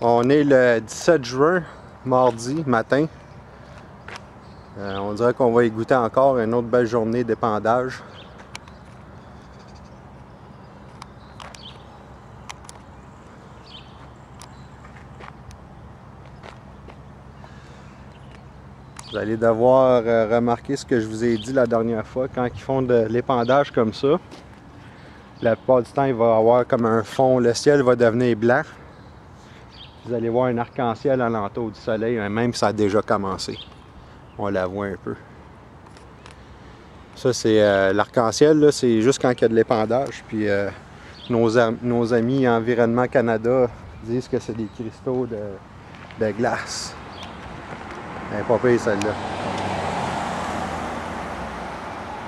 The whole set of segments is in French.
On est le 17 juin, mardi matin. On dirait qu'on va y goûter encore une autre belle journée d'épandage. Vous allez devoir remarquer ce que je vous ai dit la dernière fois. Quand ils font de l'épandage comme ça, la plupart du temps, il va y avoir comme un fond. Le ciel va devenir blanc. Vous allez voir un arc-en-ciel alentour du soleil, même si ça a déjà commencé. On la voit un peu. Ça, c'est l'arc-en-ciel, c'est juste quand il y a de l'épandage. Puis nos amis Environnement Canada disent que c'est des cristaux de glace. Elle n'est pas pire, celle-là.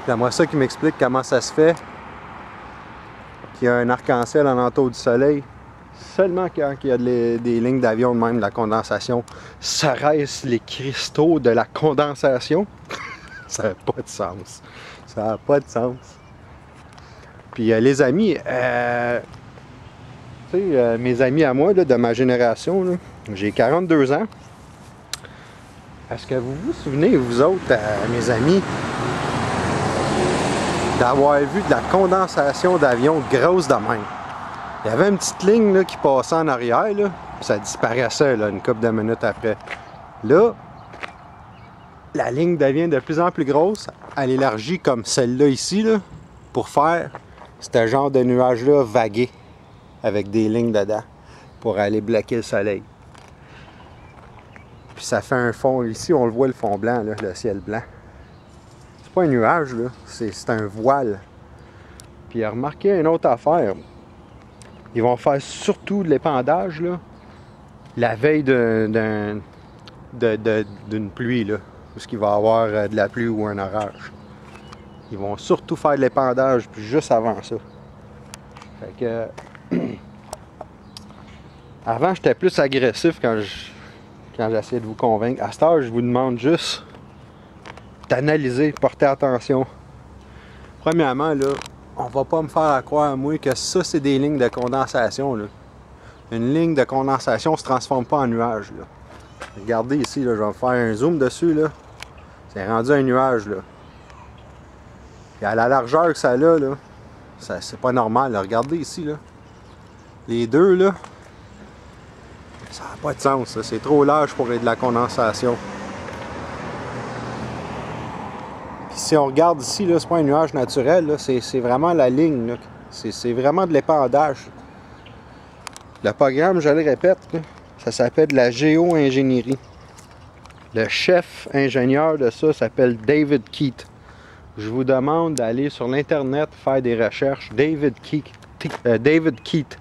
J'aimerais ça qui m'explique comment ça se fait qu'il y a un arc-en-ciel alentour du soleil. Seulement quand il y a des lignes d'avion de même, de la condensation, serait-ce les cristaux de la condensation? Ça n'a pas de sens. Ça n'a pas de sens. Puis les amis, tu sais, mes amis à moi, là, de ma génération, j'ai 42 ans. Est-ce que vous vous souvenez, vous autres, mes amis, d'avoir vu de la condensation d'avion grosse de même? Il y avait une petite ligne là, qui passait en arrière, là, puis ça disparaissait là, une couple de minutes après. Là, la ligne devient de plus en plus grosse. Elle élargit comme celle-là ici, là, pour faire ce genre de nuage-là vaguer avec des lignes dedans pour aller bloquer le soleil. Puis ça fait un fond. Ici, on le voit, le fond blanc, là, le ciel blanc. C'est pas un nuage, là, c'est un voile. Puis remarquez une autre affaire. Ils vont faire surtout de l'épandage là, la veille d'une pluie, là, où il va y avoir de la pluie ou un orage. Ils vont surtout faire de l'épandage puis juste avant ça. Fait que avant, j'étais plus agressif quand j'essayais de vous convaincre. À cette heure, je vous demande juste d'analyser, porter attention. Premièrement, là, on va pas me faire croire à moi que ça, c'est des lignes de condensation. Là. Une ligne de condensation ne se transforme pas en nuage. Là. Regardez ici, là, je vais faire un zoom dessus. C'est rendu un nuage. Là. Et à la largeur que ça a, là, c'est pas normal. Là. Regardez ici. Là. Les deux, là, ça n'a pas de sens. C'est trop large pour être de la condensation. Puis si on regarde ici, c'est pas un nuage naturel, c'est vraiment la ligne. C'est vraiment de l'épandage. Le programme, je le répète, là, ça s'appelle de la géo-ingénierie. Le chef ingénieur de ça s'appelle David Keat. Je vous demande d'aller sur l'internet faire des recherches. David Keat.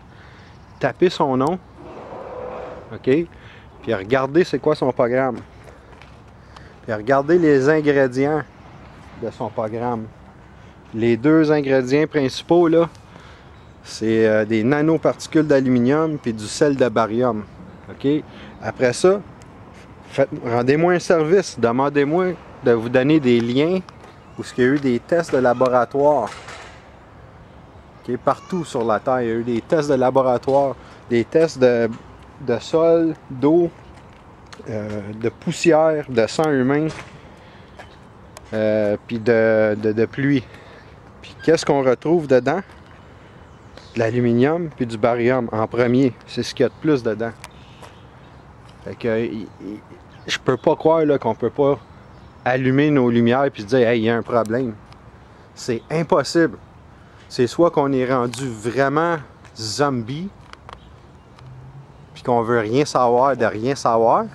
Tapez son nom. OK? Puis regardez c'est quoi son programme. Puis regardez les ingrédients de son programme. Les deux ingrédients principaux, là, c'est des nanoparticules d'aluminium puis du sel de barium. OK? Après ça, rendez-moi un service. Demandez-moi de vous donner des liens où il y a eu des tests de laboratoire. OK? Partout sur la Terre, il y a eu des tests de laboratoire, des tests de sol, d'eau, de poussière, de sang humain, puis de pluie. Puis qu'est-ce qu'on retrouve dedans? De l'aluminium puis du barium en premier. C'est ce qu'il y a de plus dedans. Fait que je peux pas croire qu'on peut pas allumer nos lumières puis se dire hey, il y a un problème. C'est impossible. C'est soit qu'on est rendu vraiment zombie puis qu'on veut rien savoir de rien savoir.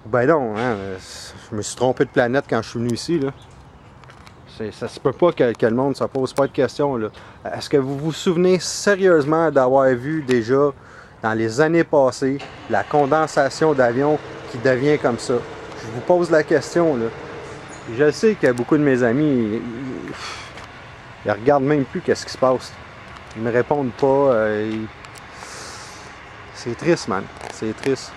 Ben non, hein, je me suis trompé de planète quand je suis venu ici, là. Ça se peut pas que le monde ne se pose pas de questions, là. Est-ce que vous vous souvenez sérieusement d'avoir vu déjà, dans les années passées, la condensation d'avions qui devient comme ça? Je vous pose la question, là. Je sais que beaucoup de mes amis, ils regardent même plus qu'est-ce qui se passe. Ils me répondent pas. C'est triste, man. C'est triste.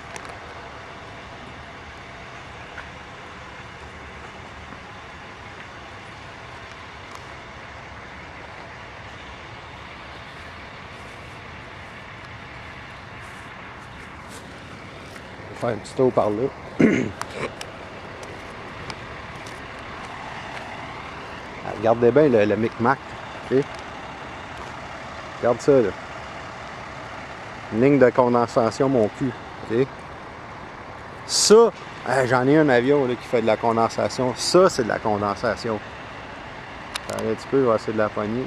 Faire un petit tour par là. Regardez bien le micmac. Okay? Regarde ça là. Une ligne de condensation, mon cul. Okay? Ça, j'en ai un avion là, qui fait de la condensation. Ça, c'est de la condensation. Un petit peu, on va essayer de la poignée.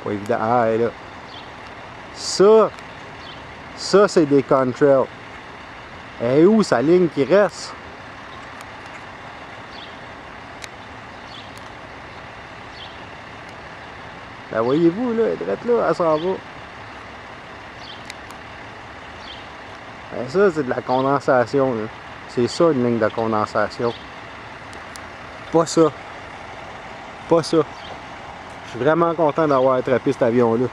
Pas évident. Ah, elle est là. Ça c'est des contrails. Et où sa ligne qui reste? La voyez-vous là, elle est droite là, elle s'en va. Et ça c'est de la condensation. C'est ça une ligne de condensation. Pas ça. Pas ça. Je suis vraiment content d'avoir attrapé cet avion-là.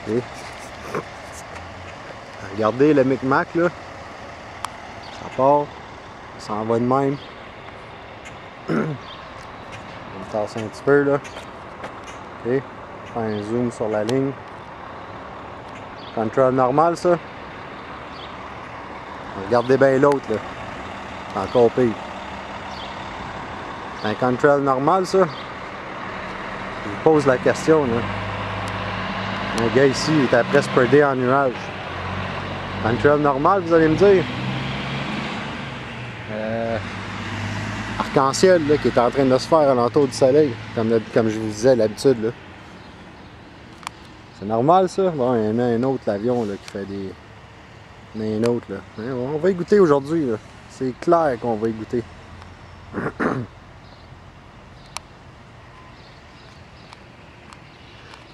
Okay. Regardez le micmac là. Ça part. Ça s'en va de même. Je vais me tasser un petit peu là. Ok. Faire un zoom sur la ligne. Control normal ça. Regardez bien l'autre là. C'est encore pire. Un control normal ça. Je vous pose la question là. Un gars ici il est après spreader en nuage. Control normal vous allez me dire. Arc-en-ciel là, qui est en train de se faire à l'entour du soleil. Comme je vous disais l'habitude là. C'est normal ça? Bon, il y en a un autre l'avion là qui fait des. Il y en a un autre là. On va y goûter aujourd'hui. C'est clair qu'on va y goûter.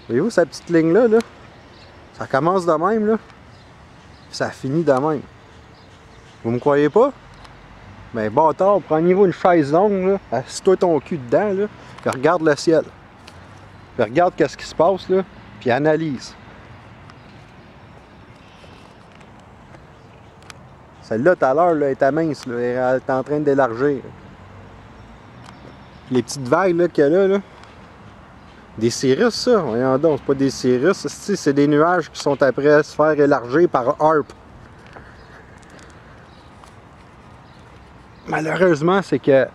Voyez-vous cette petite ligne là, ça commence de même là. Puis ça finit de même. Vous me croyez pas? Ben bâtard, prenez-vous une chaise longue là, assis-toi ton cul dedans là, puis regarde le ciel. Puis regarde qu'est-ce qui se passe là. Puis analyse. Celle-là, tout à l'heure, elle était mince, là, elle est en train d'élargir. Les petites vagues qu'il y a là, des cirrus, ça, voyons donc, c'est pas des cirrus, c'est des nuages qui sont après se faire élargir par harpe. Malheureusement, c'est que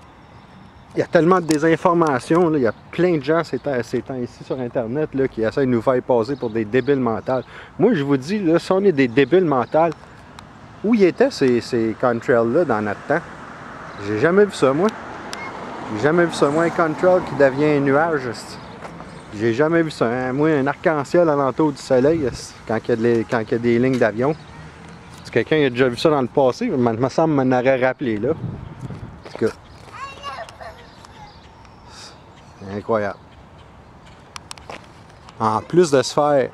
il y a tellement de désinformation, il y a plein de gens ces temps ici sur Internet là, qui essaient de nous faire passer pour des débiles mentales. Moi, je vous dis, là, si on est des débiles mentales, où y étaient ces contrails-là dans notre temps? J'ai jamais vu ça, moi. J'ai jamais vu ça, moi, un contrail qui devient un nuage. J'ai jamais vu ça. Moi, un arc-en-ciel alentour du soleil, quand il y a des lignes d'avion. Si quelqu'un a déjà vu ça dans le passé, il me semble m'en aurait rappelé, là. En tout cas. Incroyable. En plus de se faire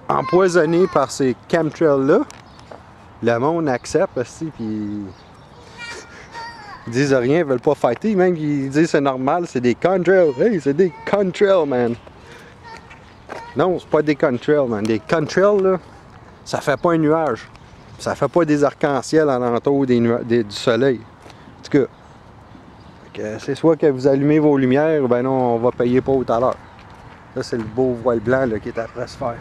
empoisonner par ces chemtrails-là, le monde accepte aussi, puis ils disent rien, ils veulent pas fighter, même ils disent c'est normal, c'est des contrails. Hey, c'est des contrails, man. Non, c'est pas des contrails, man. Des contrails, là, ça fait pas un nuage. Ça fait pas des arcs-en-ciel alentour du soleil. En tout cas, c'est soit que vous allumez vos lumières, ou ben non, on va payer pour tout à l'heure. Là, c'est le beau voile blanc là, qui est après se faire.